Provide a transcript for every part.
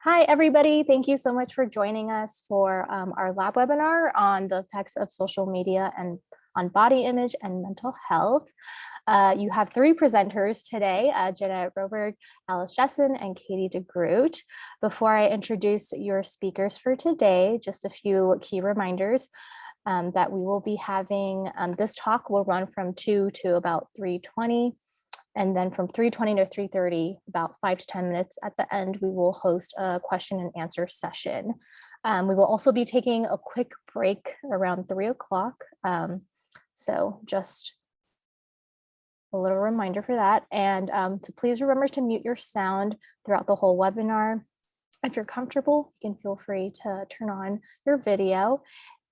Hi, everybody. Thank you so much for joining us for our lab webinar on the effects of social media and on body image and mental health. You have three presenters today, Jeanette Roberg, Alice Jessen, and Katie DeGroot. Before I introduce your speakers for today, just a few key reminders that we will be having. This talk will run from 2 to about 3:20. And then from 3:20 to 3:30, about 5 to 10 minutes at the end, we will host a question and answer session. We will also be taking a quick break around 3 o'clock. So just a little reminder for that. And to please remember to mute your sound throughout the whole webinar. If you're comfortable, you can feel free to turn on your video.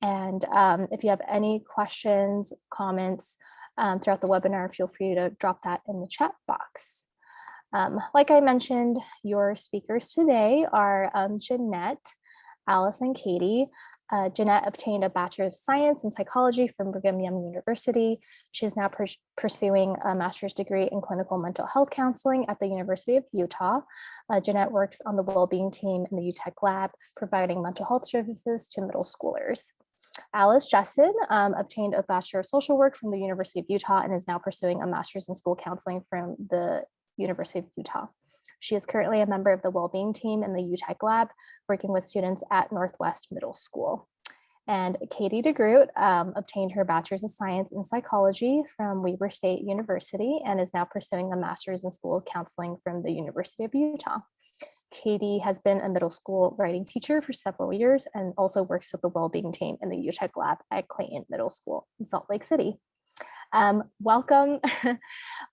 And if you have any questions, comments, throughout the webinar, feel free to drop that in the chat box. Like I mentioned, your speakers today are Jeanette, Alice, and Katie. Jeanette obtained a Bachelor of Science in Psychology from Brigham Young University. She's now pursuing a master's degree in clinical mental health counseling at the University of Utah. Jeanette works on the well-being team in the UTTEC lab, providing mental health services to middle schoolers. Alice Jessen obtained a Bachelor of Social Work from the University of Utah and is now pursuing a master's in school counseling from the University of Utah. She is currently a member of the well-being team in the UTTEC lab, working with students at Northwest Middle School. And Katie DeGroot obtained her Bachelor's of Science in Psychology from Weber State University and is now pursuing a master's in school counseling from the University of Utah. Katie has been a middle school writing teacher for several years and also works with the well-being team in the UTTEC lab at Clayton Middle School in Salt Lake City. Welcome,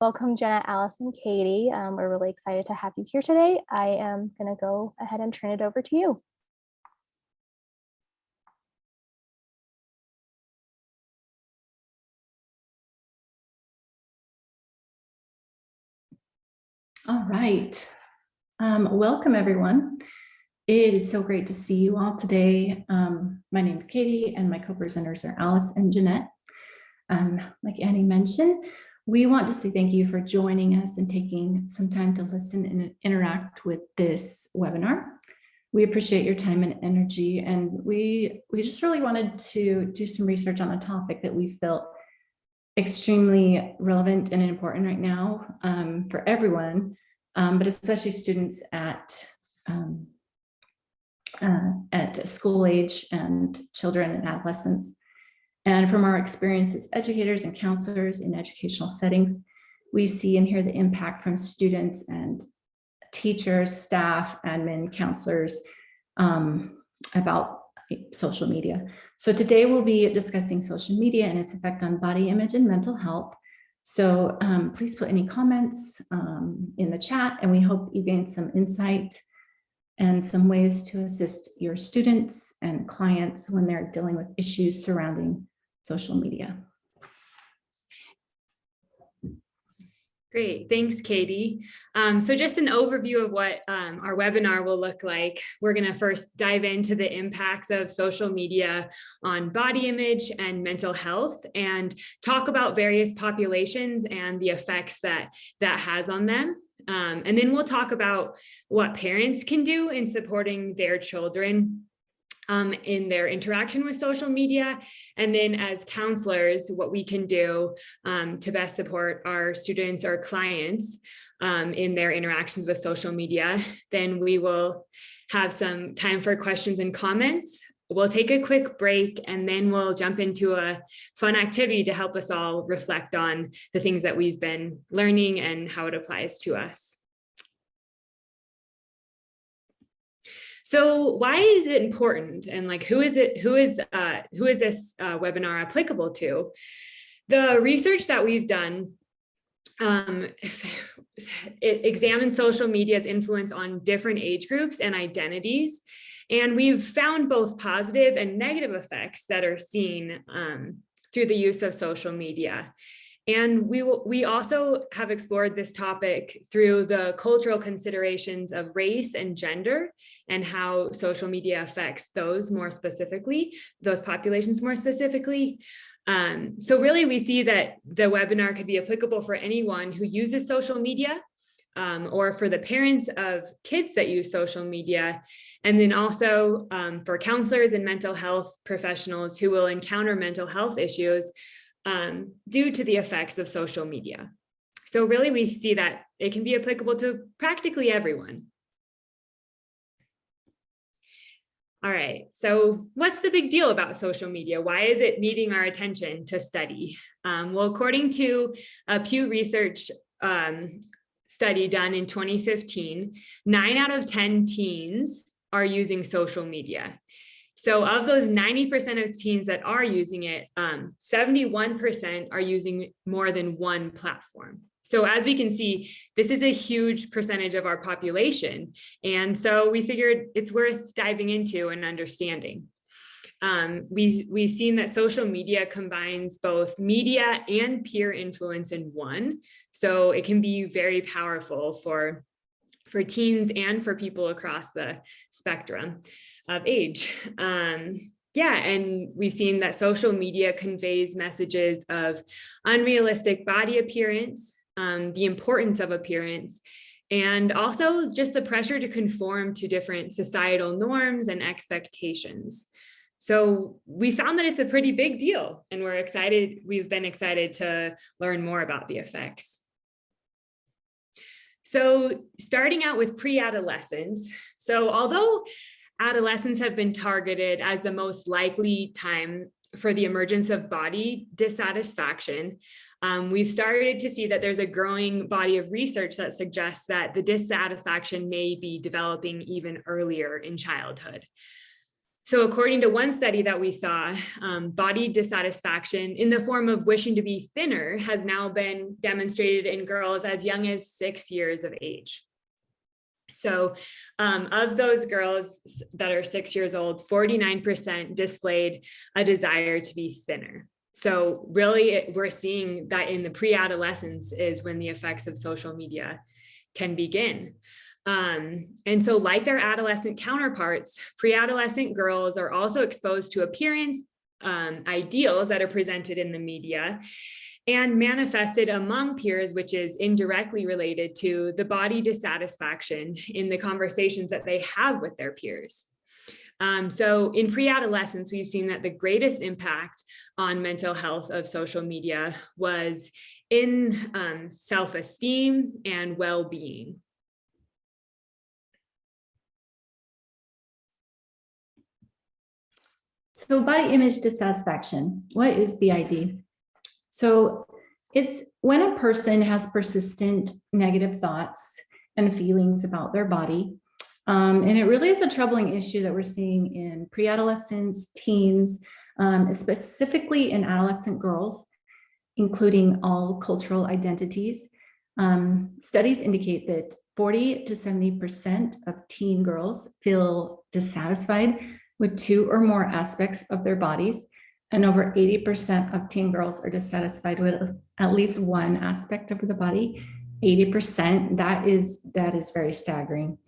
welcome Jenna, Alice, and Katie. We're really excited to have you here today. I am going to go ahead and turn it over to you. All right. Welcome, everyone. It is so great to see you all today. My name is Katie, and my co-presenters are Alice and Jeanette. Like Annie mentioned, we want to say thank you for joining us and taking some time to listen and interact with this webinar. We appreciate your time and energy, and we just really wanted to do some research on a topic that we felt extremely relevant and important right now for everyone, but especially students at school age and children and adolescents. And from our experience as educators and counselors in educational settings, we see and hear the impact from students and teachers, staff, admin, counselors about social media. So today we'll be discussing social media and its effect on body image and mental health. So please put any comments in the chat, and we hope you gain some insight and some ways to assist your students and clients when they're dealing with issues surrounding social media. Great, thanks, Katie. So just an overview of what our webinar will look like. We're going to first dive into the impacts of social media on body image and mental health and talk about various populations and the effects that has on them. And then we'll talk about what parents can do in supporting their children in their interaction with social media, and then as counselors, what we can do to best support our students or clients in their interactions with social media. Then we will have some time for questions and comments. We'll take a quick break, and then we'll jump into a fun activity to help us all reflect on the things that we've been learning and how it applies to us. So why is it important, and like who is this webinar applicable to? The research that we've done, it examines social media's influence on different age groups and identities, and we've found both positive and negative effects that are seen through the use of social media. And we also have explored this topic through the cultural considerations of race and gender and how social media affects those more specifically, those populations more specifically. So really we see that the webinar could be applicable for anyone who uses social media or for the parents of kids that use social media, and then also for counselors and mental health professionals who will encounter mental health issues due to the effects of social media. So really, we see that it can be applicable to practically everyone. All right, so what's the big deal about social media? Why is it needing our attention to study? Well, according to a Pew Research study done in 2015, 9 out of 10 teens are using social media. So of those 90% of teens that are using it, 71% are using more than one platform. So as we can see, this is a huge percentage of our population. And so we figured it's worth diving into and understanding. We've seen that social media combines both media and peer influence in one. So it can be very powerful for teens and for people across the spectrum of age. Yeah, and we've seen that social media conveys messages of unrealistic body appearance, the importance of appearance, and also just the pressure to conform to different societal norms and expectations. So we found that it's a pretty big deal, and we've been excited to learn more about the effects. So starting out with pre-adolescence. So although adolescents have been targeted as the most likely time for the emergence of body dissatisfaction, we've started to see that there's a growing body of research that suggests that the dissatisfaction may be developing even earlier in childhood. So according to one study that we saw, body dissatisfaction in the form of wishing to be thinner has now been demonstrated in girls as young as 6 years of age. So of those girls that are 6 years old, 49% displayed a desire to be thinner. So really, we're seeing that in the pre-adolescence is when the effects of social media can begin. And so like their adolescent counterparts, pre-adolescent girls are also exposed to appearance ideals that are presented in the media and manifested among peers, which is indirectly related to the body dissatisfaction in the conversations that they have with their peers. So in pre-adolescence, we've seen that the greatest impact on mental health of social media was in self-esteem and well-being. So body image dissatisfaction, what is BID? So it's when a person has persistent negative thoughts and feelings about their body. And it really is a troubling issue that we're seeing in pre-adolescents, teens, specifically in adolescent girls, including all cultural identities. Studies indicate that 40 to 70% of teen girls feel dissatisfied with 2 or more aspects of their bodies, and over 80% of teen girls are dissatisfied with at least one aspect of the body. 80%, that is very staggering.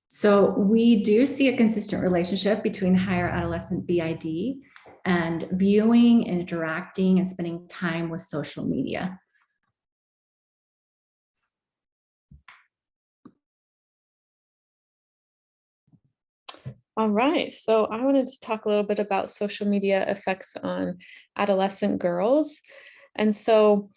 So we do see a consistent relationship between higher adolescent BID and viewing and interacting and spending time with social media. All right, so I wanted to talk a little bit about social media effects on adolescent girls. And so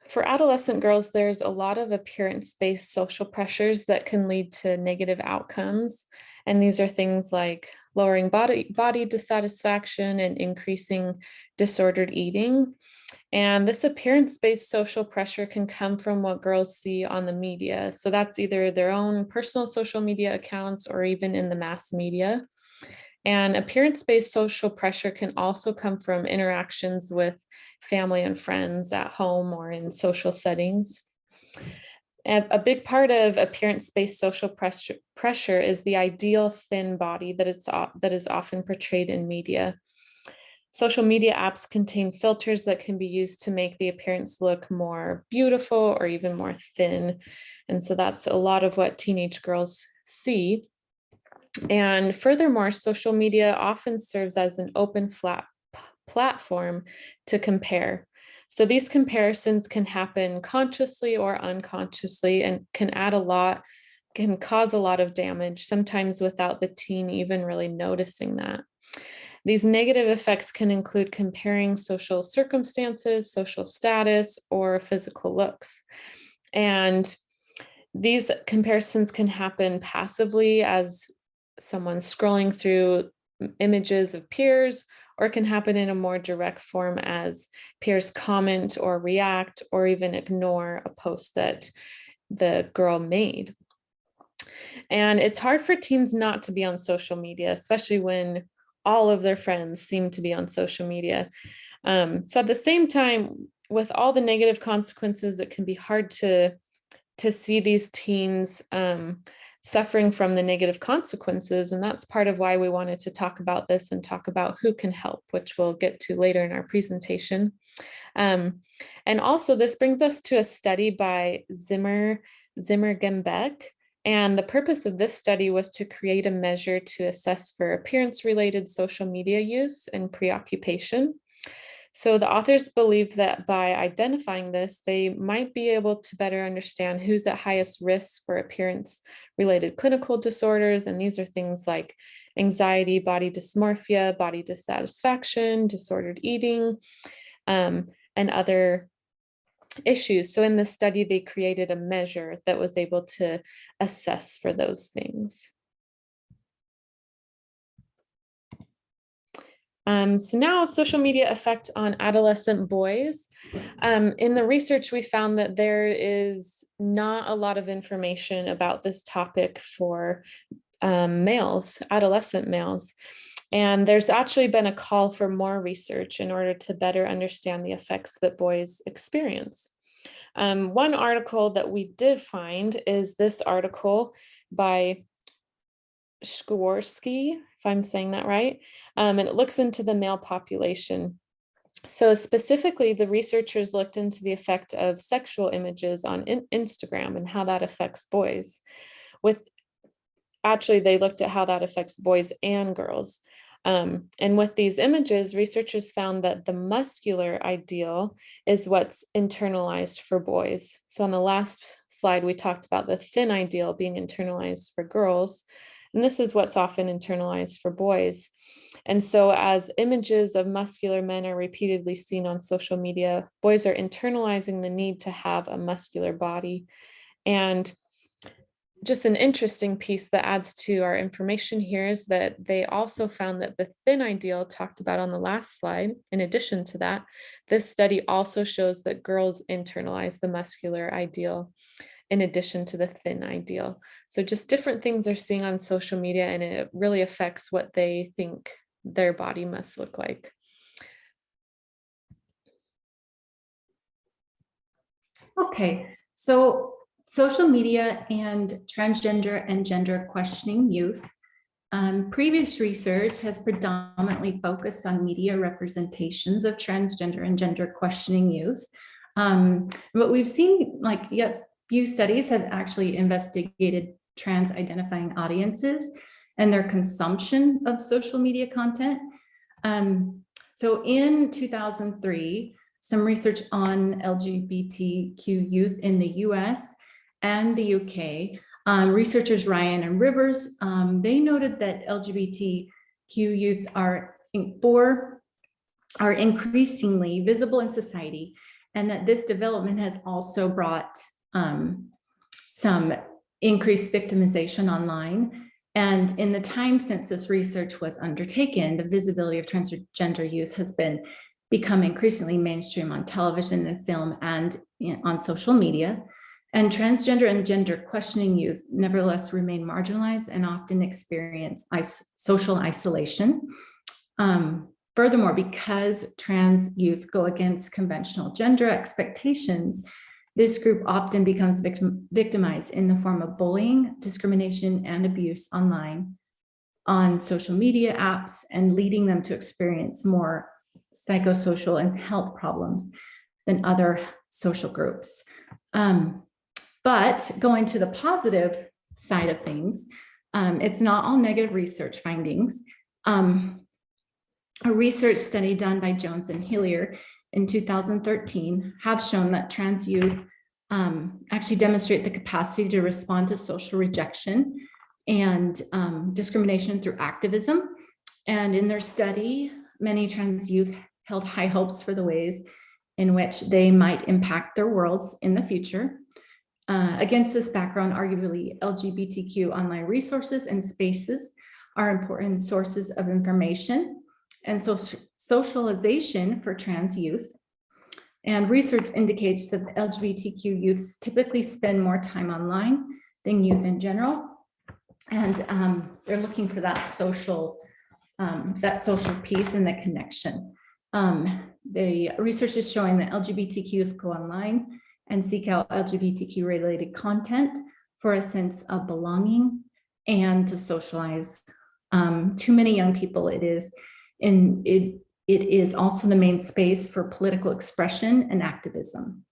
for adolescent girls, there's a lot of appearance-based social pressures that can lead to negative outcomes. And these are things like lowering body dissatisfaction and increasing disordered eating. And this appearance-based social pressure can come from what girls see on the media. So that's either their own personal social media accounts or even in the mass media. And appearance-based social pressure can also come from interactions with family and friends at home or in social settings. And a big part of appearance-based social pressure is the ideal thin body that is often portrayed in media. Social media apps contain filters that can be used to make the appearance look more beautiful or even more thin. And so that's a lot of what teenage girls see. And furthermore, social media often serves as an open platform to compare. So these comparisons can happen consciously or unconsciously and can cause a lot of damage, sometimes without the teen even really noticing that. These negative effects can include comparing social circumstances, social status, or physical looks. And these comparisons can happen passively as someone scrolling through images of peers, or it can happen in a more direct form as peers comment or react or even ignore a post that the girl made. And it's hard for teens not to be on social media, especially when all of their friends seem to be on social media. So at the same time, with all the negative consequences, it can be hard to see these teens suffering from the negative consequences. And that's part of why we wanted to talk about this and talk about who can help, which we'll get to later in our presentation. And also this brings us to a study by Zimmer-Gembeck. And the purpose of this study was to create a measure to assess for appearance-related social media use and preoccupation. So the authors believed that by identifying this, they might be able to better understand who's at highest risk for appearance-related clinical disorders. And these are things like anxiety, body dysmorphia, body dissatisfaction, disordered eating, and other issues. So in this study, they created a measure that was able to assess for those things. So now social media effect on adolescent boys. In the research, we found that there is not a lot of information about this topic for males, adolescent males. And there's actually been a call for more research in order to better understand the effects that boys experience. One article that we did find is this article by Szkorsky, if I'm saying that right, and it looks into the male population. So specifically, the researchers looked into the effect of sexual images on Instagram and how that affects boys. Actually, they looked at how that affects boys and girls. And with these images, researchers found that the muscular ideal is what's internalized for boys. So on the last slide, we talked about the thin ideal being internalized for girls. And this is what's often internalized for boys. And so as images of muscular men are repeatedly seen on social media, boys are internalizing the need to have a muscular body. And just an interesting piece that adds to our information here is that they also found that the thin ideal talked about on the last slide, in addition to that, this study also shows that girls internalize the muscular ideal in addition to the thin ideal. So just different things they're seeing on social media, and it really affects what they think their body must look like. Okay, so social media and transgender and gender questioning youth. Previous research has predominantly focused on media representations of transgender and gender questioning youth. But we've seen few studies have actually investigated trans identifying audiences and their consumption of social media content. So in 2003, some research on LGBTQ youth in the US and the UK, researchers Ryan and Rivers, they noted that LGBTQ youth are increasingly visible in society, and that this development has also brought some increased victimization online. And in the time since this research was undertaken, the visibility of transgender youth has become increasingly mainstream on television and film and on social media. And transgender and gender questioning youth nevertheless remain marginalized and often experience social isolation. Furthermore, because trans youth go against conventional gender expectations, this group often becomes victimized in the form of bullying, discrimination, and abuse online on social media apps, and leading them to experience more psychosocial and health problems than other social groups. But going to the positive side of things, it's not all negative research findings. A research study done by Jones and Hillier in 2013 have shown that trans youth actually demonstrate the capacity to respond to social rejection and discrimination through activism. And in their study, many trans youth held high hopes for the ways in which they might impact their worlds in the future. Against this background, arguably, LGBTQ online resources and spaces are important sources of information and socialization for trans youth. And research indicates that LGBTQ youths typically spend more time online than youth in general. And they're looking for that social piece and the connection. The research is showing that LGBTQ youth go online and seek out LGBTQ related content for a sense of belonging and to socialize. Too many young people, it is also the main space for political expression and activism.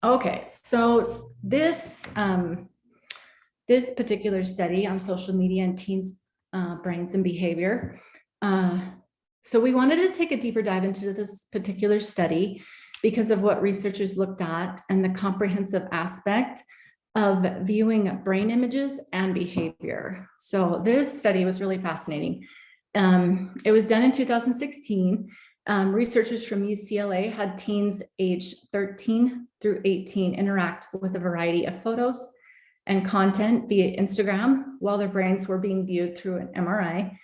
Okay, so this particular study on social media and teens' brains and behavior. So we wanted to take a deeper dive into this particular study because of what researchers looked at and the comprehensive aspect of viewing brain images and behavior. So this study was really fascinating. It was done in 2016. Researchers from UCLA had teens aged 13 through 18 interact with a variety of photos and content via Instagram while their brains were being viewed through an MRI,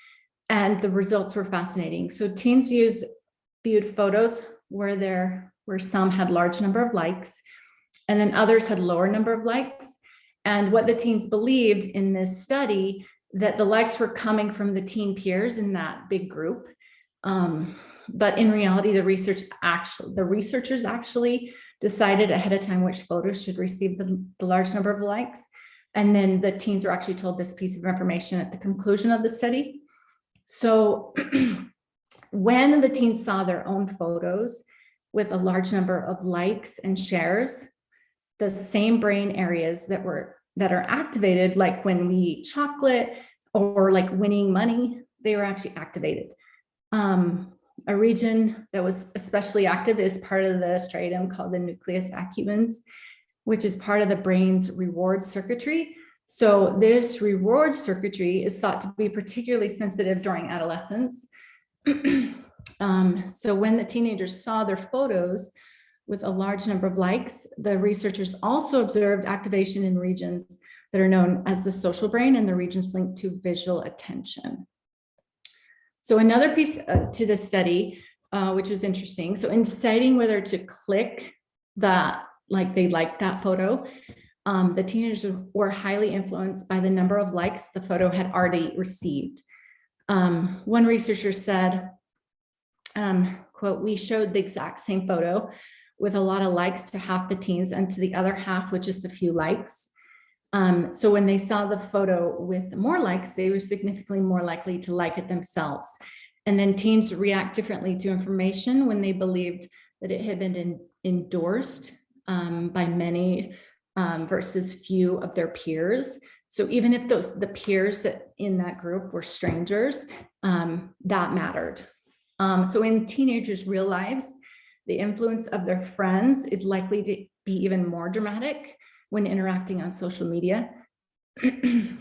and the results were fascinating. So teens viewed photos where some had large number of likes, and then others had lower number of likes. And what the teens believed in this study, that the likes were coming from the teen peers in that big group. But in reality, the researchers actually decided ahead of time which photos should receive the large number of likes. And then the teens were actually told this piece of information at the conclusion of the study. So when the teens saw their own photos with a large number of likes and shares, the same brain areas that are activated, like when we eat chocolate or like winning money, they were actually activated. A region that was especially active is part of the striatum called the nucleus accumbens, which is part of the brain's reward circuitry. So this reward circuitry is thought to be particularly sensitive during adolescence. So when the teenagers saw their photos with a large number of likes, the researchers also observed activation in regions that are known as the social brain and the regions linked to visual attention. So another piece to this study, which was interesting. So in deciding whether to click that, like they liked that photo, the teenagers were highly influenced by the number of likes the photo had already received. One researcher said, quote, "We showed the exact same photo with a lot of likes to half the teens and to the other half with just a few likes. So when they saw the photo with more likes, they were significantly more likely to like it themselves. And then teens react differently to information when they believed that it had been endorsed by many versus few of their peers. So even if the peers that in that group were strangers, that mattered. So in teenagers' real lives, the influence of their friends is likely to be even more dramatic when interacting on social media.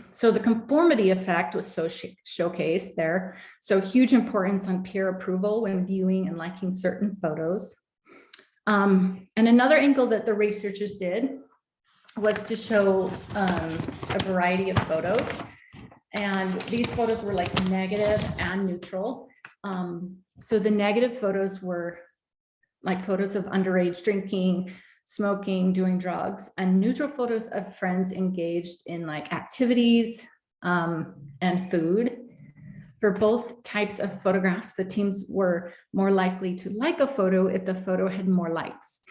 So the conformity effect was showcased there. So huge importance on peer approval when viewing and liking certain photos. And another angle that the researchers did was to show a variety of photos. And these photos were like negative and neutral. So the negative photos were like photos of underage drinking, smoking, doing drugs, and neutral photos of friends engaged in like activities and food. For both types of photographs, the teens were more likely to like a photo if the photo had more likes.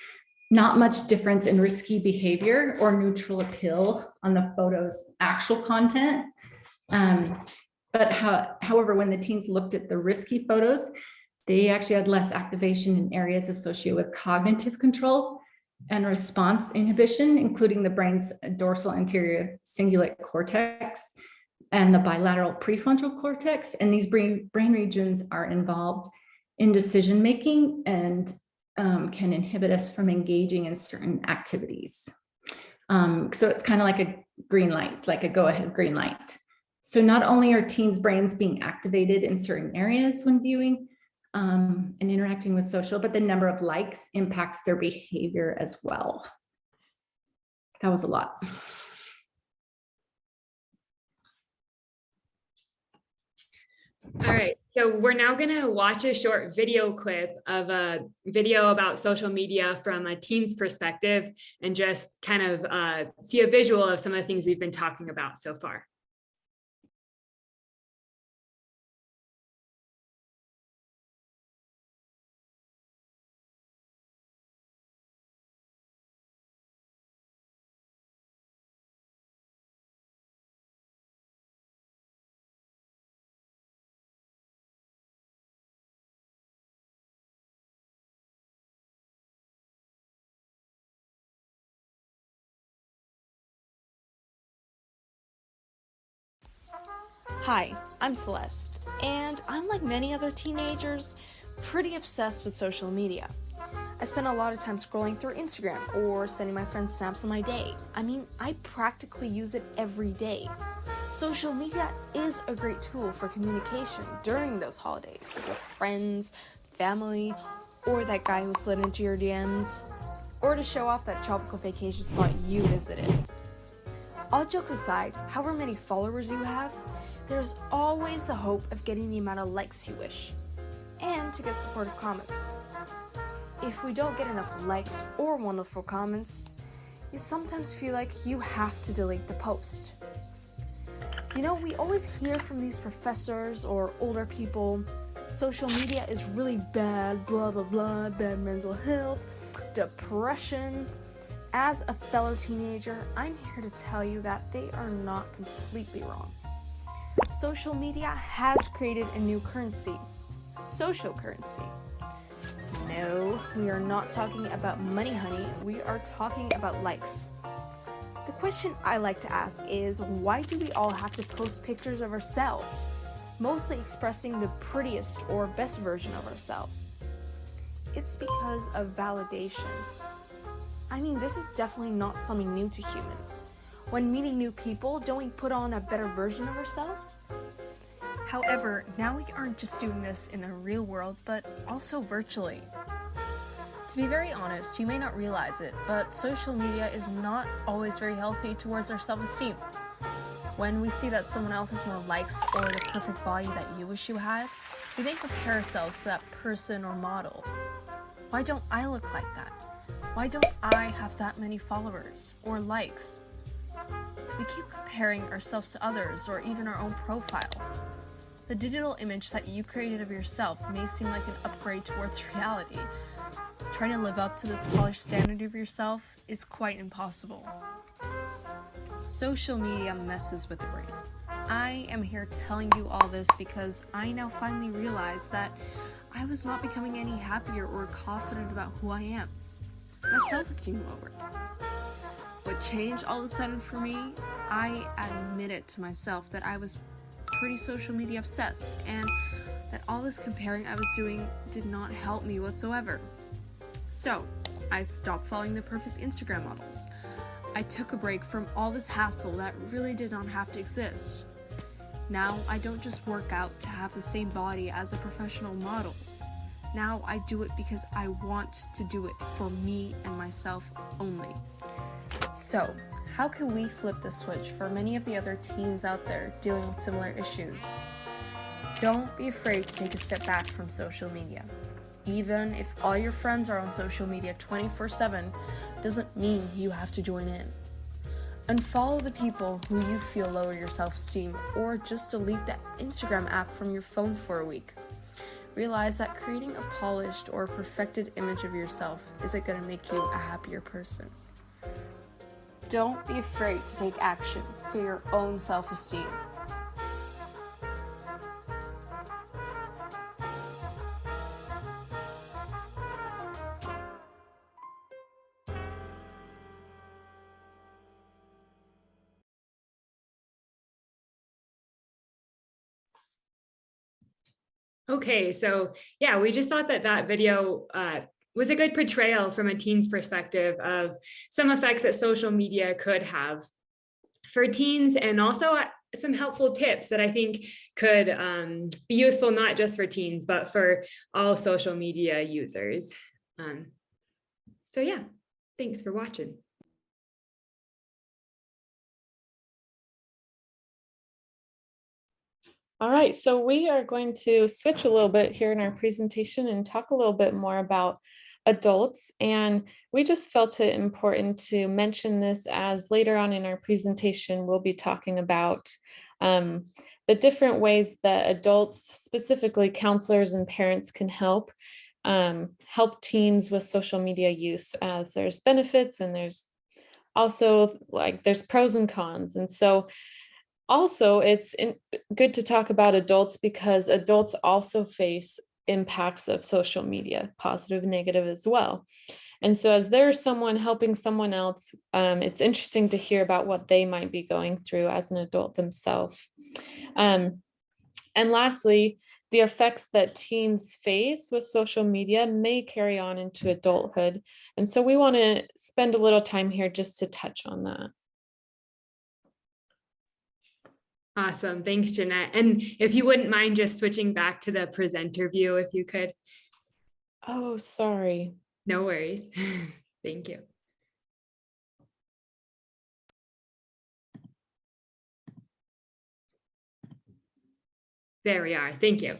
Not much difference in risky behavior or neutral appeal on the photo's actual content. But however, when the teens looked at the risky photos, they actually had less activation in areas associated with cognitive control and response inhibition, including the brain's dorsal anterior cingulate cortex. and the bilateral prefrontal cortex. And these brain regions are involved in decision making and can inhibit us from engaging in certain activities. So it's kind of like a green light, like a go-ahead green light. So not only are teens' brains being activated in certain areas when viewing and interacting with social, but the number of likes impacts their behavior as well. That was a lot. All right, so we're now going to watch a short video clip of a video about social media from a teen's perspective and just kind of see a visual of some of the things we've been talking about so far. Hi, I'm Celeste, and I'm like many other teenagers, pretty obsessed with social media. I spend a lot of time scrolling through Instagram or sending my friends snaps of my day. I mean, I practically use it every day. Social media is a great tool for communication during those holidays with your friends, family, or that guy who slid into your DMs, or to show off that tropical vacation spot you visited. All jokes aside, however many followers you have, there's always the hope of getting the amount of likes you wish, and to get supportive comments. If we don't get enough likes or wonderful comments, you sometimes feel like you have to delete the post. You know, we always hear from these professors or older people, social media is really bad, blah, blah, blah, bad mental health, depression. As a fellow teenager, I'm here to tell you that they are not completely wrong. Social media has created a new currency, social currency. No, we are not talking about money, honey. We are talking about likes. The question I like to ask is, why do we all have to post pictures of ourselves, mostly expressing the prettiest or best version of ourselves? It's because of validation. I mean, this is definitely not something new to humans. When meeting new people, don't we put on a better version of ourselves? However, now we aren't just doing this in the real world, but also virtually. To be very honest, you may not realize it, but social media is not always very healthy towards our self-esteem. When we see that someone else has more likes or the perfect body that you wish you had, we then compare ourselves to that person or model. Why don't I look like that? Why don't I have that many followers or likes? We keep comparing ourselves to others or even our own profile. The digital image that you created of yourself may seem like an upgrade towards reality. Trying to live up to this polished standard of yourself is quite impossible. Social media messes with the brain. I am here telling you all this because I now finally realize that I was not becoming any happier or confident about who I am. My self-esteem lowered. What changed all of a sudden for me, I admitted to myself that I was pretty social media obsessed and that all this comparing I was doing did not help me whatsoever. So, I stopped following the perfect Instagram models. I took a break from all this hassle that really did not have to exist. Now, I don't just work out to have the same body as a professional model. Now, I do it because I want to do it for me and myself only. So, how can we flip the switch for many of the other teens out there dealing with similar issues? Don't be afraid to take a step back from social media. Even if all your friends are on social media 24/7, doesn't mean you have to join in. Unfollow the people who you feel lower your self-esteem, or just delete the Instagram app from your phone for a week. Realize that creating a polished or perfected image of yourself isn't going to make you a happier person. Don't be afraid to take action for your own self-esteem. Okay, so yeah, we just thought that that video was a good portrayal from a teen's perspective of some effects that social media could have for teens, and also some helpful tips that I think could be useful not just for teens, but for all social media users. So yeah, thanks for watching. All right, so we are going to switch a little bit here in our presentation and talk a little bit more about adults. And we just felt it important to mention this, as later on in our presentation, we'll be talking about the different ways that adults, specifically counselors and parents, can help teens with social media use, as there's benefits and there's also there's pros and cons. And so also, it's good to talk about adults, because adults also face impacts of social media, positive and negative as well. And so as there's someone helping someone else, it's interesting to hear about what they might be going through as an adult themselves. And lastly, the effects that teens face with social media may carry on into adulthood. And so we want to spend a little time here just to touch on that. Awesome. Thanks, Jeanette. And if you wouldn't mind just switching back to the presenter view, if you could. Oh, sorry. No worries. Thank you. There we are. Thank you.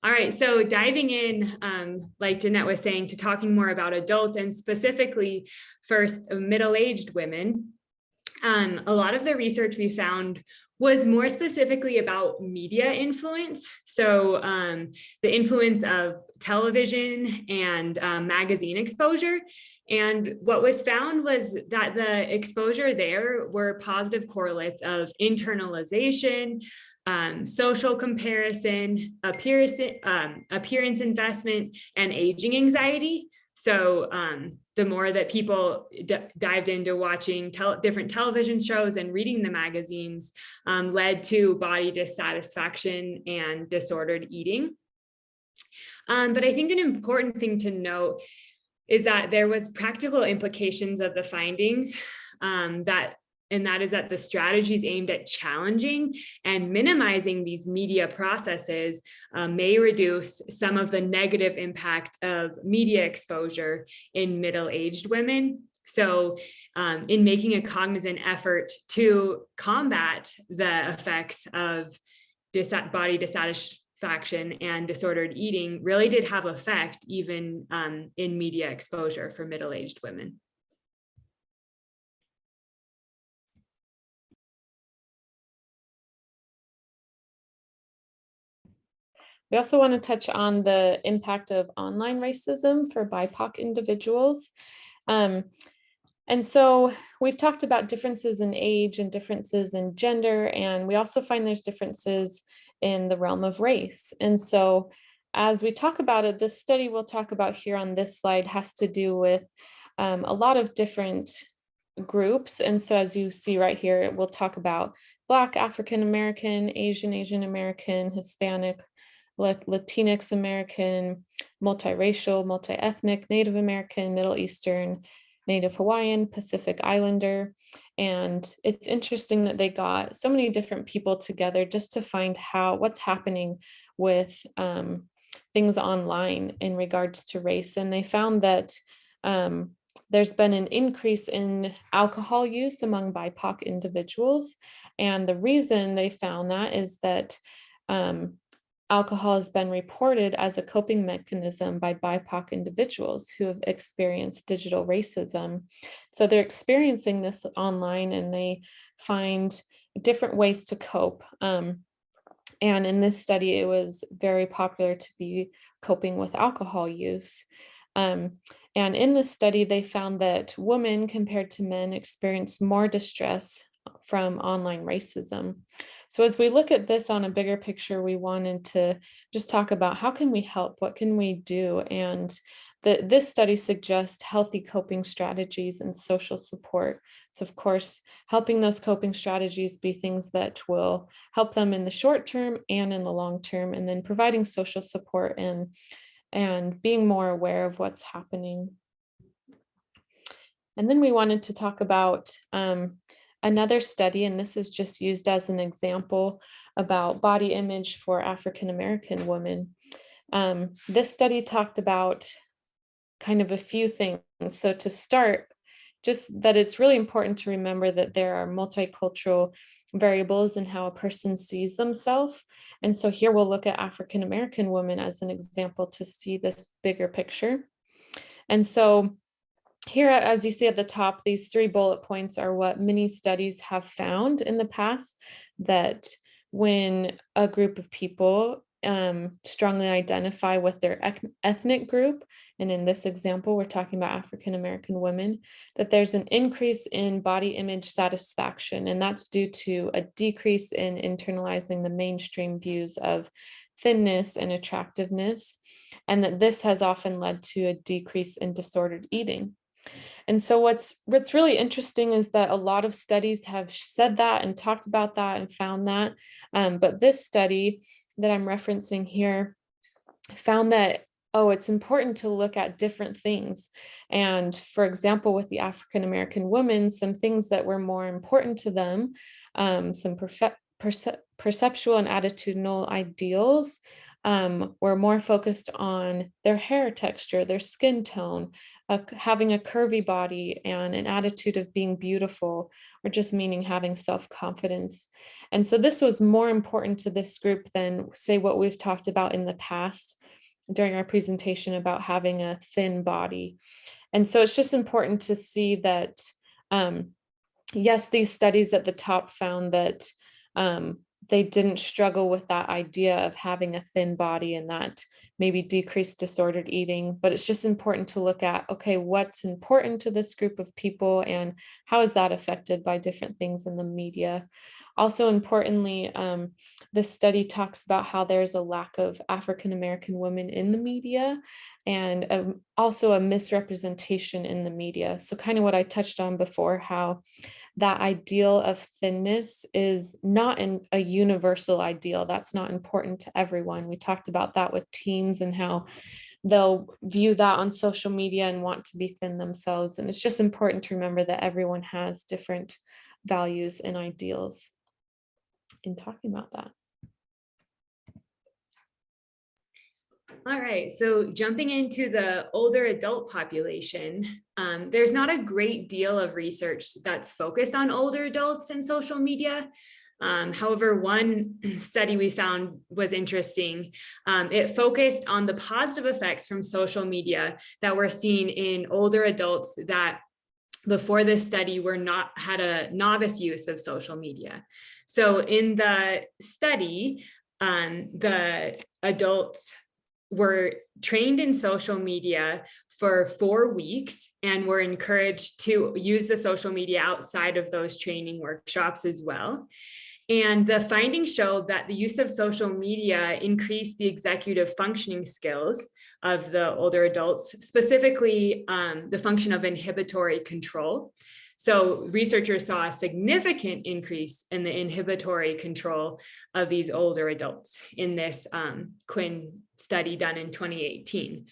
All right, so diving in, like Jeanette was saying, to talking more about adults, and specifically first middle-aged women. A lot of the research we found was more specifically about media influence. So the influence of television and magazine exposure. And what was found was that the exposure there were positive correlates of internalization, social comparison, appearance investment, and aging anxiety. So the more that people dived into watching different television shows and reading the magazines, led to body dissatisfaction and disordered eating. But I think an important thing to note is that there was practical implications of the findings, that is that the strategies aimed at challenging and minimizing these media processes may reduce some of the negative impact of media exposure in middle-aged women. So in making a cognizant effort to combat the effects of body dissatisfaction and disordered eating, really did have effect even in media exposure for middle-aged women. We also want to touch on the impact of online racism for BIPOC individuals. And so we've talked about differences in age and differences in gender, and we also find there's differences in the realm of race. And so as we talk about it, this study we'll talk about here on this slide has to do with a lot of different groups. And so as you see right here, we'll talk about Black, African American, Asian American, Hispanic, Latinx American, multiracial, multi-ethnic, Native American, Middle Eastern, Native Hawaiian, Pacific Islander. And it's interesting that they got so many different people together just to find what's happening with things online in regards to race. And they found that there's been an increase in alcohol use among BIPOC individuals. And the reason they found that is that alcohol has been reported as a coping mechanism by BIPOC individuals who have experienced digital racism. So they're experiencing this online and they find different ways to cope. And in this study, it was very popular to be coping with alcohol use. And in this study, they found that women compared to men experienced more distress from online racism. So as we look at this on a bigger picture, we wanted to just talk about how can we help? What can we do? And this study suggests healthy coping strategies and social support. So of course, helping those coping strategies be things that will help them in the short term and in the long term, and then providing social support and being more aware of what's happening. And then we wanted to talk about another study, and this is just used as an example about body image for African American women. This study talked about kind of a few things. So to start, just that it's really important to remember that there are multicultural variables in how a person sees themselves. And so here we'll look at African American women as an example to see this bigger picture. And so here, as you see at the top, these 3 bullet points are what many studies have found in the past, that when a group of people strongly identify with their ethnic group, and in this example, we're talking about African American women, that there's an increase in body image satisfaction, and that's due to a decrease in internalizing the mainstream views of thinness and attractiveness, and that this has often led to a decrease in disordered eating. And so what's really interesting is that a lot of studies have said that and talked about that and found that, but this study that I'm referencing here found that, it's important to look at different things. And for example, with the African American women, some things that were more important to them, some perceptual and attitudinal ideals were more focused on their hair texture, their skin tone, having a curvy body, and an attitude of being beautiful, or just meaning having self-confidence. And so this was more important to this group than, say, what we've talked about in the past during our presentation about having a thin body. And so it's just important to see that, yes, these studies at the top found that they didn't struggle with that idea of having a thin body, and that maybe decreased disordered eating, but it's just important to look at, okay, what's important to this group of people and how is that affected by different things in the media. Also importantly, this study talks about how there's a lack of African American women in the media, and also a misrepresentation in the media. So kind of what I touched on before, how that ideal of thinness is not a universal ideal. That's not important to everyone. We talked about that with teens and how they'll view that on social media and want to be thin themselves. And it's just important to remember that everyone has different values and ideals in talking about that. All right, so jumping into the older adult population, there's not a great deal of research that's focused on older adults and social media. However, one study we found was interesting. It focused on the positive effects from social media that were seen in older adults that before this study had a novice use of social media. So in the study, the adults were trained in social media for 4 weeks and were encouraged to use the social media outside of those training workshops as well. And the findings showed that the use of social media increased the executive functioning skills of the older adults, specifically the function of inhibitory control. So researchers saw a significant increase in the inhibitory control of these older adults in this Quinn study done in 2018.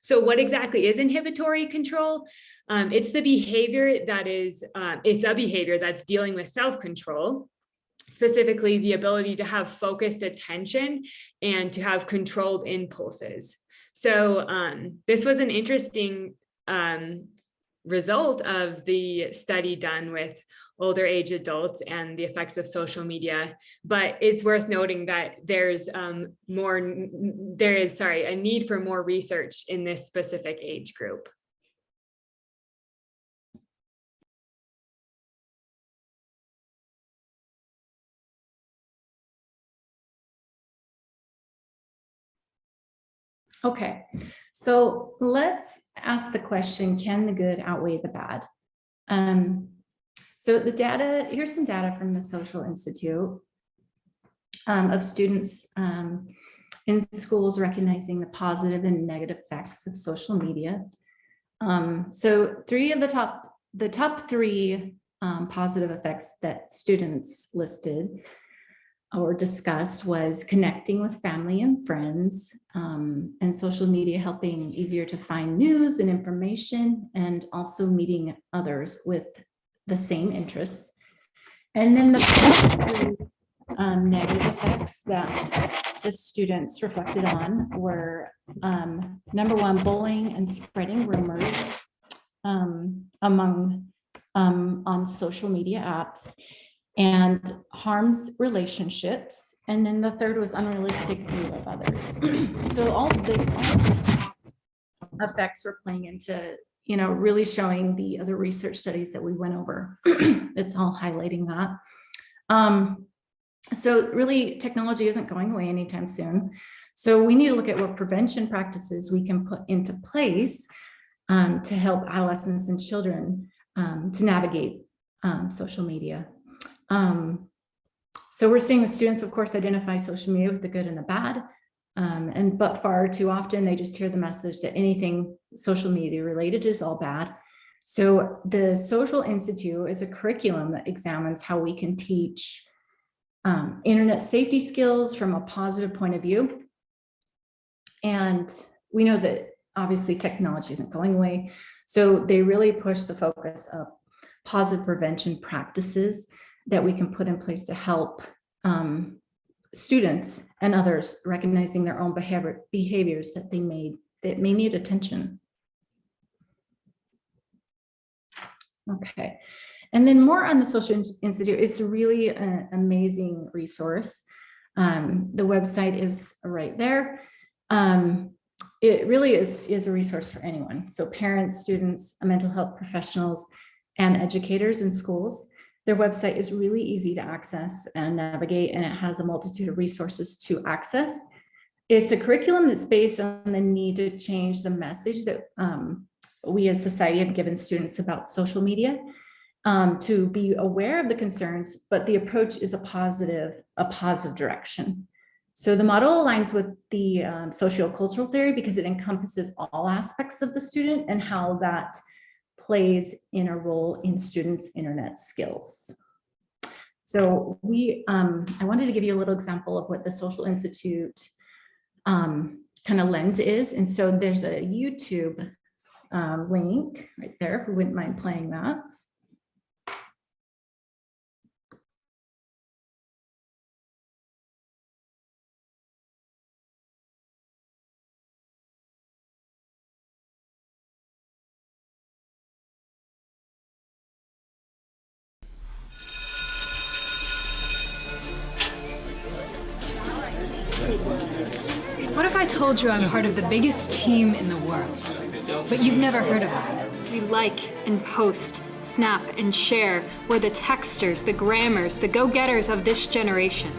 So what exactly is inhibitory control? It's the behavior that is, it's a behavior that's dealing with self-control, specifically the ability to have focused attention and to have controlled impulses. So this was an interesting result of the study done with older age adults and the effects of social media, but it's worth noting that there's a need for more research in this specific age group. Okay, so let's ask the question, can the good outweigh the bad? So the data, here's some data from the Social Institute of students in schools, recognizing the positive and negative effects of social media. So the top three positive effects that students listed or discussed was connecting with family and friends, and social media helping easier to find news and information, and also meeting others with the same interests. And then the negative effects that the students reflected on were number one, bullying and spreading rumors on social media apps, and harms relationships. And then the third was unrealistic view of others. So all of these effects were playing into, really showing the other research studies that we went over. It's all highlighting that. So really, technology isn't going away anytime soon. So we need to look at what prevention practices we can put into place to help adolescents and children to navigate social media. So we're seeing the students, of course, identify social media with the good and the bad, but far too often they just hear the message that anything social media related is all bad. So the Social Institute is a curriculum that examines how we can teach internet safety skills from a positive point of view. And we know that obviously technology isn't going away. So they really push the focus of positive prevention practices that we can put in place to help students and others recognizing their own behaviors that may need attention. Okay, and then more on the Social Institute. It's really an amazing resource. The website is right there. It really is a resource for anyone. So parents, students, mental health professionals, and educators in schools. Their website is really easy to access and navigate, and it has a multitude of resources to access. It's a curriculum that's based on the need to change the message that we as society have given students about social media, to be aware of the concerns, but the approach is a positive direction. So the model aligns with the sociocultural theory because it encompasses all aspects of the student and how that plays in a role in students' internet skills. So I wanted to give you a little example of what the Social Institute kind of lens is. And so there's a YouTube link right there, if we wouldn't mind playing that. What if I told you I'm part of the biggest team in the world, but you've never heard of us? We like and post, snap and share. We're the texters, the grammars, the go-getters of this generation.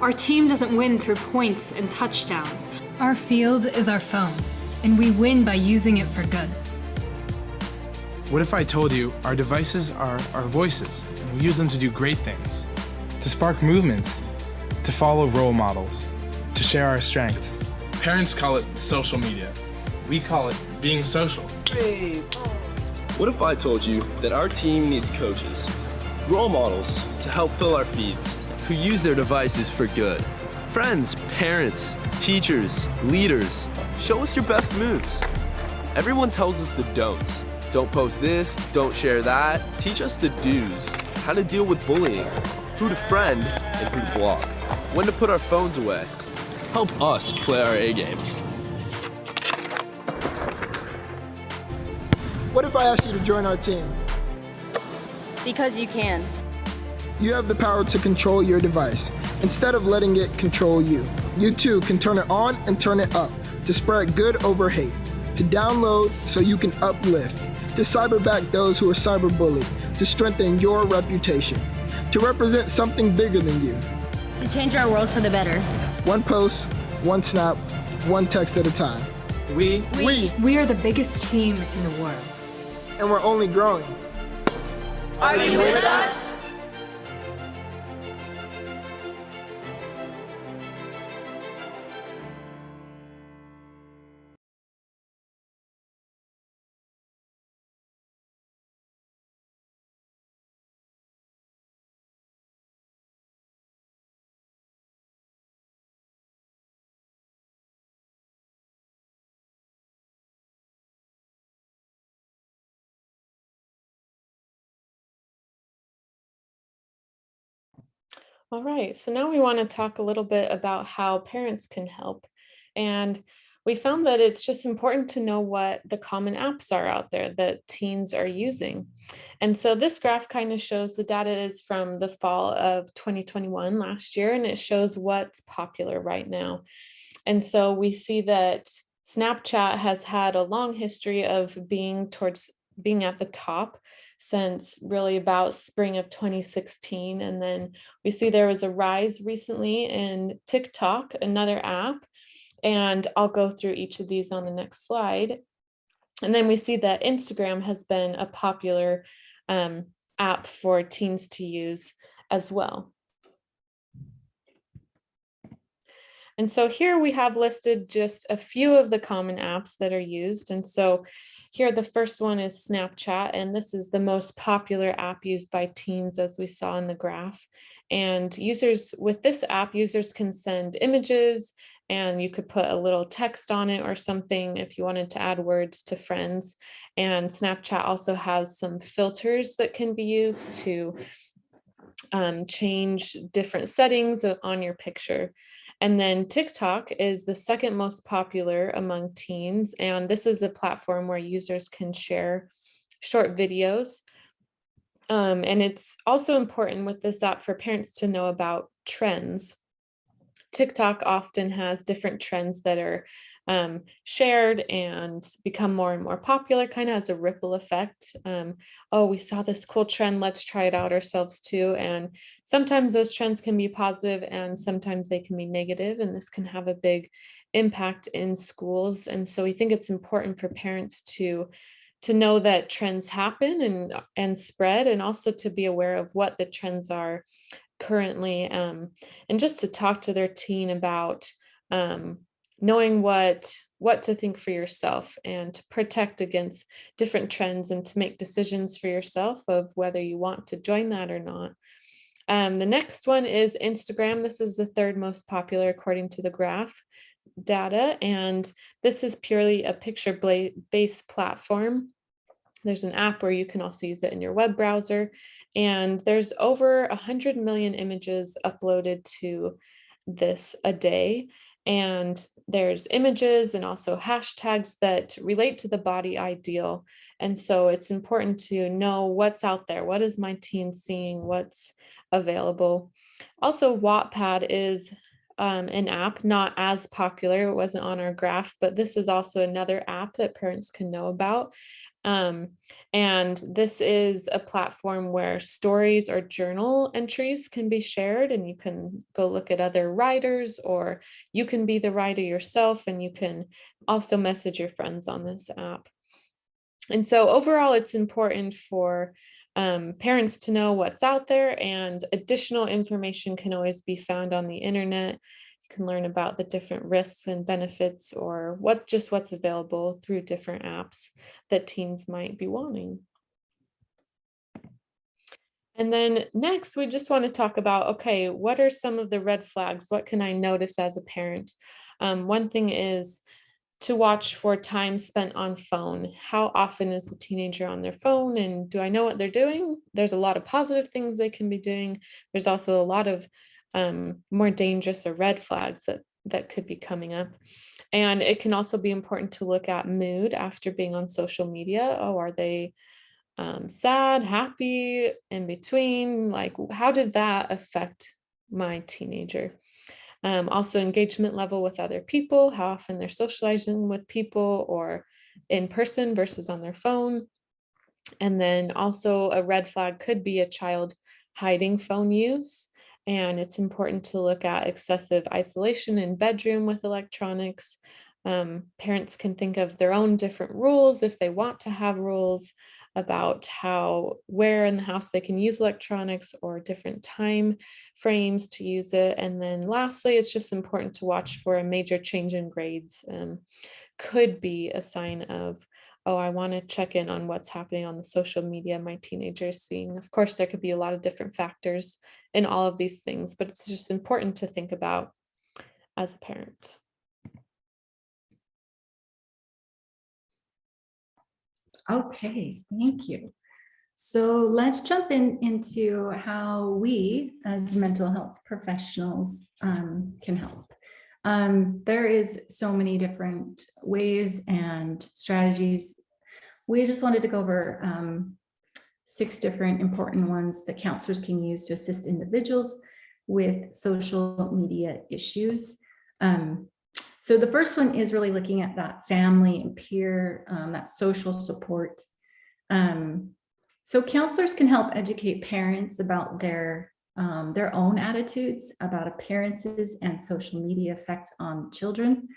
Our team doesn't win through points and touchdowns. Our field is our phone, and we win by using it for good. What if I told you our devices are our voices, and we use them to do great things, to spark movements, to follow role models, to share our strengths? Parents call it social media. We call it being social. Hey. What if I told you that our team needs coaches, role models to help fill our feeds, who use their devices for good? Friends, parents, teachers, leaders, show us your best moves. Everyone tells us the don'ts. Don't post this, don't share that. Teach us the do's, how to deal with bullying, who to friend and who to block, when to put our phones away. Help us play our A game. What if I asked you to join our team? Because you can. You have the power to control your device instead of letting it control you. You too can turn it on and turn it up to spread good over hate, to download so you can uplift, to cyberback those who are cyberbullied, to strengthen your reputation, to represent something bigger than you. To change our world for the better. One post, one snap, one text at a time. We are the biggest team in the world. And we're only growing. Are you with us? All right, so now we want to talk a little bit about how parents can help. And we found that it's just important to know what the common apps are out there that teens are using. And so this graph kind of shows the data is from the fall of 2021 last year, and it shows what's popular right now. And so we see that Snapchat has had a long history of being at the top since really about spring of 2016. And then we see there was a rise recently in TikTok, another app. And I'll go through each of these on the next slide. And then we see that Instagram has been a popular app for teens to use as well. And so here we have listed just a few of the common apps that are used. And so here the first one is Snapchat, and this is the most popular app used by teens, as we saw in the graph. And with this app, users can send images, and you could put a little text on it or something if you wanted to add words to friends. And Snapchat also has some filters that can be used to change different settings on your picture. And then TikTok is the second most popular among teens. And this is a platform where users can share short videos. And it's also important with this app for parents to know about trends. TikTok often has different trends that are shared and become more and more popular, kind of has a ripple effect. Oh, we saw this cool trend, let's try it out ourselves too. And sometimes those trends can be positive and sometimes they can be negative, and this can have a big impact in schools. And so we think it's important for parents to know that trends happen and spread, and also to be aware of what the trends are currently, and just to talk to their teen about knowing what to think for yourself and to protect against different trends and to make decisions for yourself of whether you want to join that or not. The next one is Instagram. This is the third most popular according to the graph data, and this is purely a picture-based platform. There's an app where you can also use it in your web browser, and there's over 100 million images uploaded to this a day. And there's images and also hashtags that relate to the body ideal. And so it's important to know what's out there. What is my teen seeing? What's available? Also, Wattpad is an app not as popular. It wasn't on our graph, but this is also another app that parents can know about. And this is a platform where stories or journal entries can be shared, and you can go look at other writers, or you can be the writer yourself, and you can also message your friends on this app. And so overall, it's important for parents to know what's out there, and additional information can always be found on the internet. You can learn about the different risks and benefits, or what's available through different apps that teens might be wanting. And then next, we just want to talk about, okay, what are some of the red flags? What can I notice as a parent? One thing is to watch for time spent on phone. How often is the teenager on their phone, and do I know what they're doing? There's a lot of positive things they can be doing. There's also a lot of more dangerous or red flags that could be coming up. And it can also be important to look at mood after being on social media. Oh, are they sad, happy, in between? Like, how did that affect my teenager? Also, engagement level with other people, how often they're socializing with people or in person versus on their phone. And then also a red flag could be a child hiding phone use. And it's important to look at excessive isolation in bedroom with electronics. Parents can think of their own different rules if they want to have rules about where in the house they can use electronics, or different time frames to use it. And then lastly, it's just important to watch for a major change in grades. Could be a sign of, oh, I want to check in on what's happening on the social media my teenager is seeing. Of course, there could be a lot of different factors in all of these things, but it's just important to think about as a parent. Okay, thank you. So let's jump into how we as mental health professionals can help. There is so many different ways and strategies. We just wanted to go over 6 different important ones that counselors can use to assist individuals with social media issues. So the first one is really looking at that family and peer, that social support. So counselors can help educate parents about their own attitudes about appearances and social media effect on children,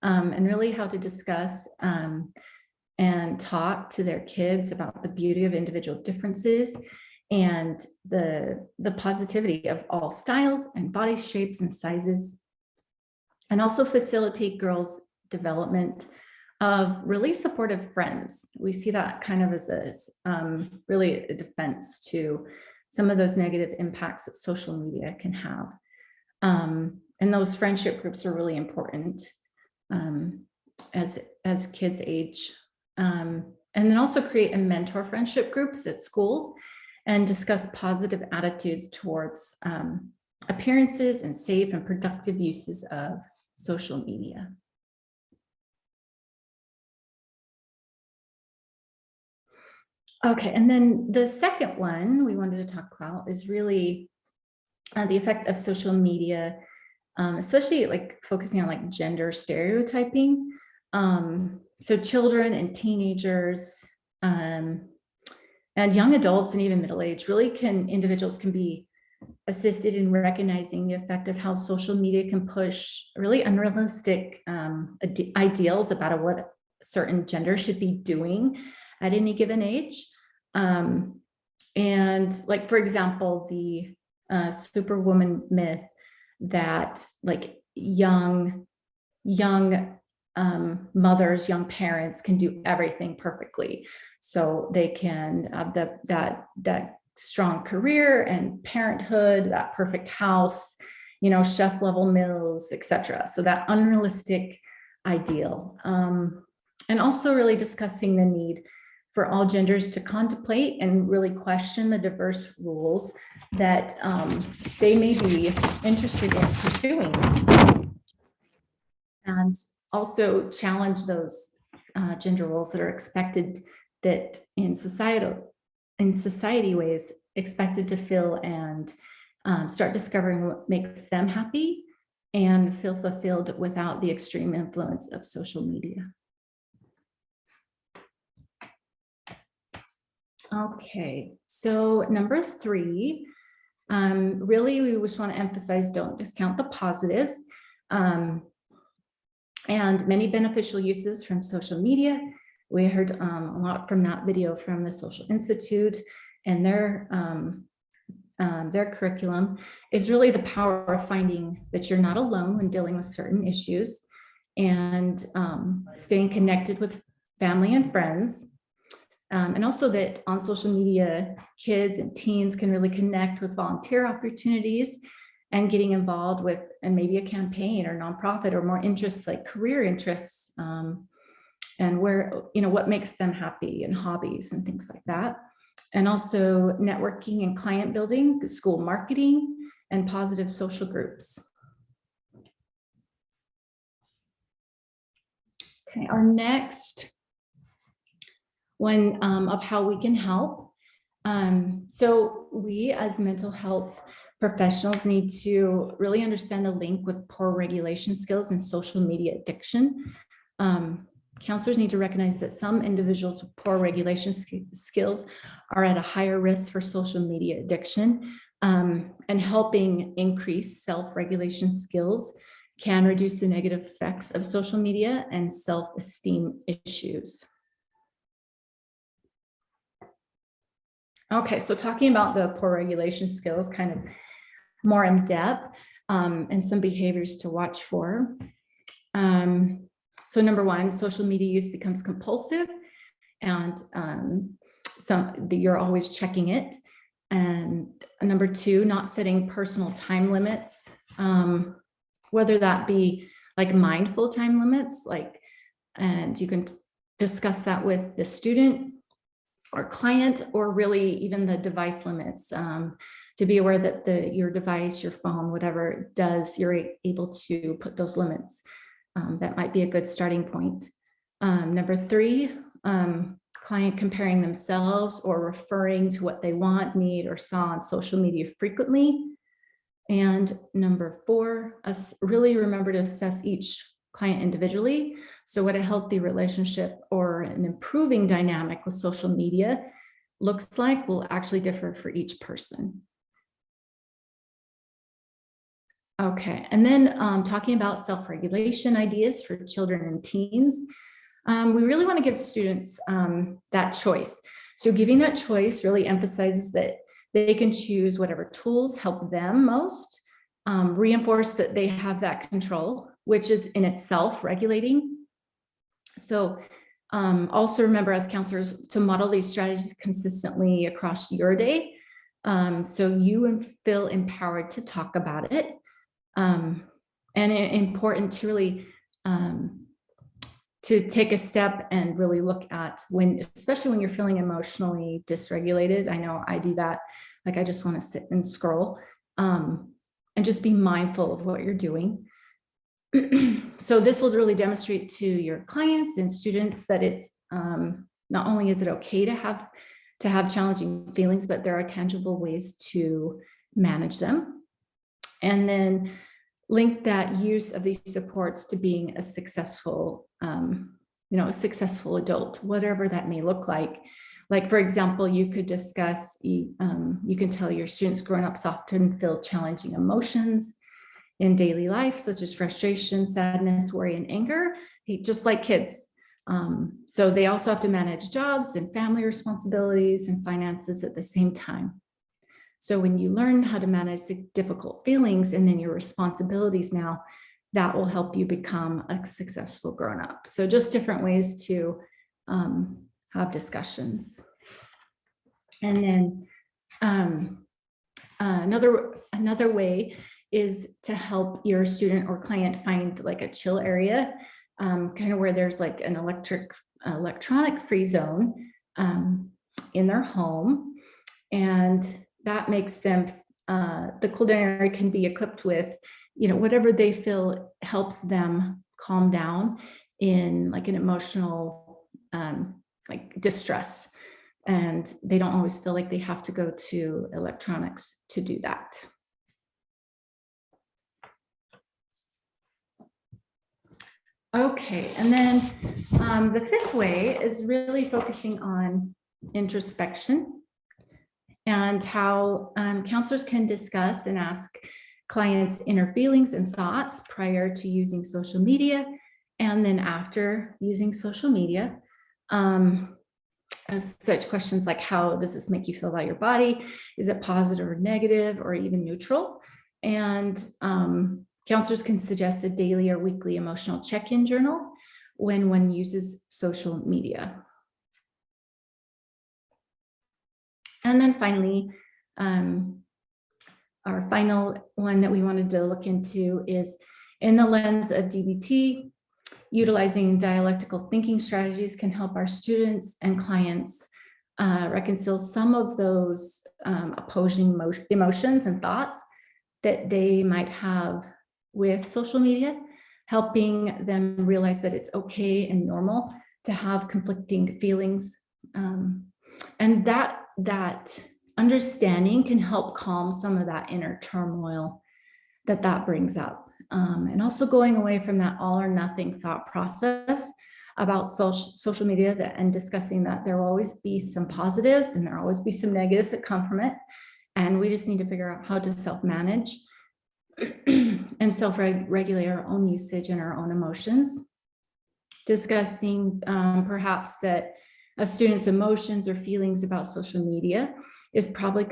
and really how to discuss and talk to their kids about the beauty of individual differences and the positivity of all styles and body shapes and sizes, and also facilitate girls' development of really supportive friends. We see that kind of as really a defense to some of those negative impacts that social media can have. And those friendship groups are really important as kids age. And then also create and mentor friendship groups at schools and discuss positive attitudes towards appearances and safe and productive uses of social media. Okay, and then the second one we wanted to talk about is really the effect of social media, especially like focusing on like gender stereotyping. So children and teenagers and young adults and even middle-aged individuals can be assisted in recognizing the effect of how social media can push really unrealistic ideals about what a certain gender should be doing at any given age. And like, for example, the superwoman myth that like young mothers, young parents can do everything perfectly. So they can have that strong career and parenthood, that perfect house, chef level meals, etc. So that unrealistic ideal. And also really discussing the need for all genders to contemplate and really question the diverse roles that they may be interested in pursuing. And also challenge those gender roles that are expected, that in society ways expected to fill, and start discovering what makes them happy and feel fulfilled without the extreme influence of social media. Okay, so number 3, really we just want to emphasize, don't discount the positives and many beneficial uses from social media. We heard a lot from that video from the Social Institute, and their curriculum is really the power of finding that you're not alone when dealing with certain issues, and staying connected with family and friends. And also that on social media, kids and teens can really connect with volunteer opportunities and getting involved with maybe a campaign or nonprofit or more interests like career interests, and where, what makes them happy and hobbies and things like that. And also networking and client building, school marketing, and positive social groups. Okay, our next one of how we can help. So we as mental health professionals need to really understand the link with poor regulation skills and social media addiction. Counselors need to recognize that some individuals with poor regulation skills are at a higher risk for social media addiction, and helping increase self-regulation skills can reduce the negative effects of social media and self-esteem issues. Okay, so talking about the poor regulation skills kind of more in depth, and some behaviors to watch for. So number 1, social media use becomes compulsive, and you're always checking it. And number 2, not setting personal time limits, whether that be like mindful time limits, and you can discuss that with the student. or client, or really even the device limits, to be aware that your device, your phone, whatever it does, you're able to put those limits. That might be a good starting point. Number 3, client comparing themselves or referring to what they want, need, or saw on social media frequently. And number 4, really remember to assess each client individually. So what a healthy relationship or an improving dynamic with social media looks like will actually differ for each person. Okay, and then talking about self-regulation ideas for children and teens, we really want to give students that choice. So giving that choice really emphasizes that they can choose whatever tools help them most, reinforce that they have that control, which is in itself regulating. So also remember as counselors to model these strategies consistently across your day, so you feel empowered to talk about it. And important to really to take a step and really look at especially when you're feeling emotionally dysregulated. I know I do that. Like I just want to sit and scroll, and just be mindful of what you're doing. So this will really demonstrate to your clients and students that it's not only is it okay to have challenging feelings, but there are tangible ways to manage them. And then link that use of these supports to being a successful, a successful adult, whatever that may look like. Like, for example, you could discuss, you can tell your students grown-ups often feel challenging emotions in daily life, such as frustration, sadness, worry, and anger, just like kids. So they also have to manage jobs and family responsibilities and finances at the same time. So when you learn how to manage difficult feelings and then your responsibilities now, that will help you become a successful grown-up. So just different ways to have discussions. And then another way is to help your student or client find like a chill area, kind of where there's like an electronic free zone in their home. And that makes them, the cool down area can be equipped with, whatever they feel helps them calm down in like an emotional like distress. And they don't always feel like they have to go to electronics to do that. Okay, and then the 5th way is really focusing on introspection and how counselors can discuss and ask clients' inner feelings and thoughts prior to using social media and then after using social media. As such questions like, how does this make you feel about your body? Is it positive or negative or even neutral? And counselors can suggest a daily or weekly emotional check-in journal when one uses social media. And then finally, our final one that we wanted to look into is in the lens of DBT, utilizing dialectical thinking strategies can help our students and clients reconcile some of those opposing emotions and thoughts that they might have with social media, helping them realize that it's okay and normal to have conflicting feelings. And that understanding can help calm some of that inner turmoil that brings up. And also going away from that all or nothing thought process about social media and discussing that there will always be some positives and there will always be some negatives that come from it. And we just need to figure out how to self-manage and self-regulate our own usage and our own emotions. Discussing perhaps that a student's emotions or feelings about social media is probably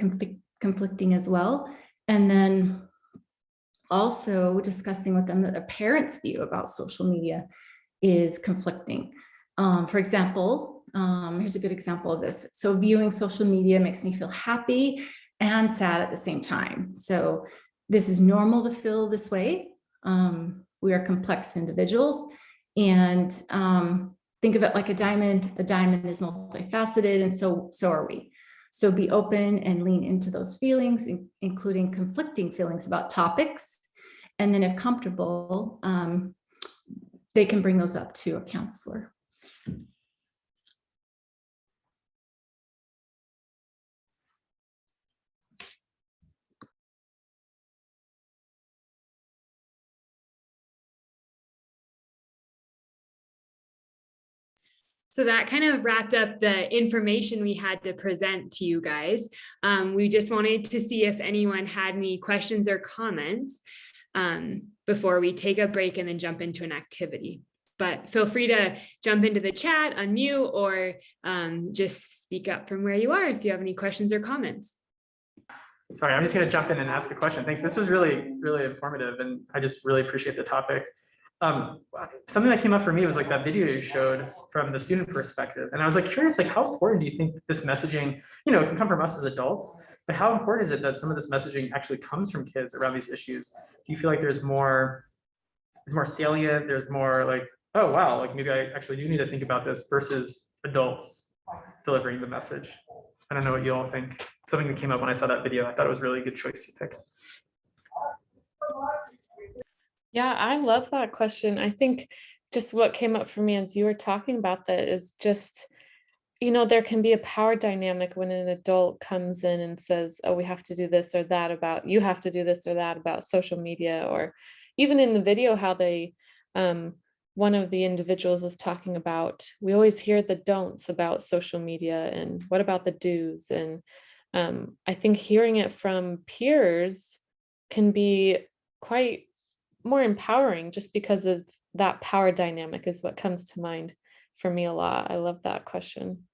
conflicting as well. And then also discussing with them that a parent's view about social media is conflicting. For example, here's a good example of this. So viewing social media makes me feel happy and sad at the same time. So this is normal to feel this way. We are complex individuals, and think of it like a diamond. A diamond is multifaceted, and so are we. So be open and lean into those feelings, including conflicting feelings about topics. And then if comfortable, they can bring those up to a counselor. So that kind of wrapped up the information we had to present to you guys. We just wanted to see if anyone had any questions or comments before we take a break and then jump into an activity. But feel free to jump into the chat, unmute, or just speak up from where you are if you have any questions or comments. Sorry, I'm just going to jump in and ask a question. Thanks. This was really, really informative, and I just really appreciate the topic. Something that came up for me was like that video you showed from the student perspective. And I was like curious, like how important do you think this messaging, you know, it can come from us as adults, but how important is it that some of this messaging actually comes from kids around these issues? Do you feel like there's more salient, there's more like, oh wow, like maybe I actually do need to think about this versus adults delivering the message? I don't know what you all think. Something that came up when I saw that video. I thought it was really a good choice to pick. Yeah, I love that question. I think just what came up for me as you were talking about that is just, you know, there can be a power dynamic when an adult comes in and says, oh, we have to do this or that about, you have to do this or that about social media, or even in the video, how they, one of the individuals was talking about, we always hear the don'ts about social media and what about the do's? And I think hearing it from peers can be quite more empowering just because of that power dynamic is what comes to mind for me a lot. I love that question.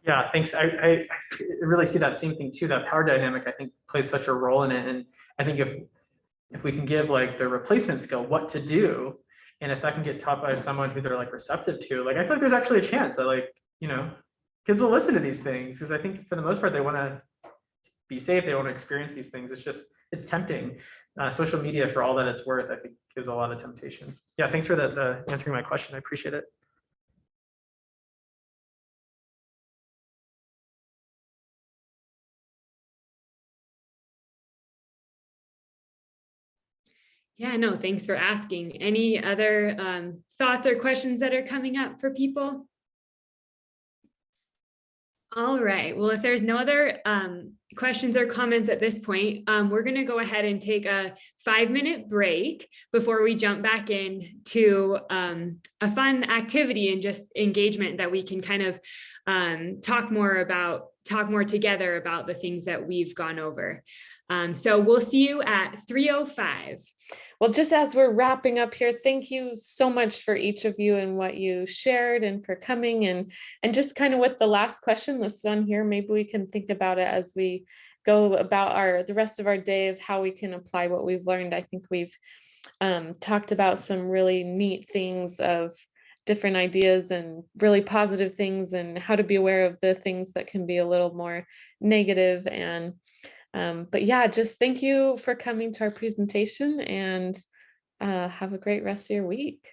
Yeah, thanks. I really see that same thing too. That power dynamic, I think, plays such a role in it. And I think if we can give like the replacement skill, what to do, and if that can get taught by someone who they're like receptive to, like I feel like there's actually a chance that like, you know, kids will listen to these things, because I think for the most part they want to be safe, they want to experience these things. It's just, it's tempting. Social media, for all that it's worth, I think gives a lot of temptation. Yeah, thanks for that answering my question. I appreciate it. Yeah, no, thanks for asking. Any other thoughts or questions that are coming up for people? All right, well, if there's no other questions or comments at this point, we're going to go ahead and take a 5-minute break before we jump back into a fun activity and just engagement that we can kind of talk more together about the things that we've gone over. So we'll see you at 3:05. Well, just as we're wrapping up here, thank you so much for each of you and what you shared and for coming, and just kind of with the last question listed on here, maybe we can think about it as we go about the rest of our day of how we can apply what we've learned. I think we've talked about some really neat things of different ideas and really positive things, and how to be aware of the things that can be a little more negative. And but yeah, just thank you for coming to our presentation, and have a great rest of your week.